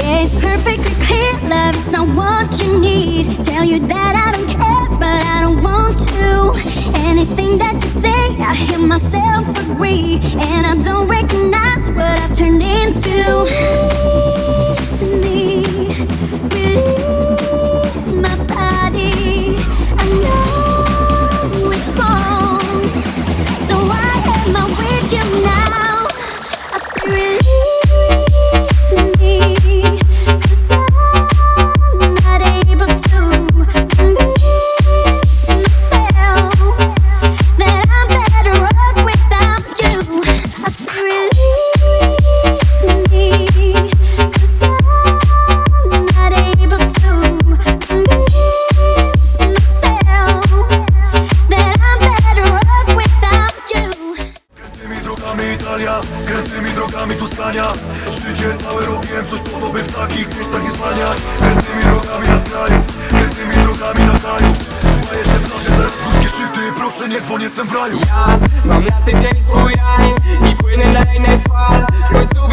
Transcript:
Yeah, it's perfectly clear, love is not what you need. Tell you that I don't care, but I don't want to. Anything that you say, I hear myself agree, and I don't recognize what I've turned into. Release me, release my body. I know it's wrong, so I am out with you now. I say release me, 'cause I'm not able to convince myself that I'm better off without you. I say release me, 'cause I'm not able to convince myself that I'm better off without you. Krętymi drogami Italia, krętymi drogami Tuskania. Życie całe robiłem coś po to, by w takich miejscach nie zwalniać. Krętymi drogami na skraju, krętymi drogami na kraju. Boję się w nosie zaraz ludzkie szczyty. Proszę nie dzwoń, jestem w raju. Ja mam na tydzień swój raj i płynę na innej z fal. W końcu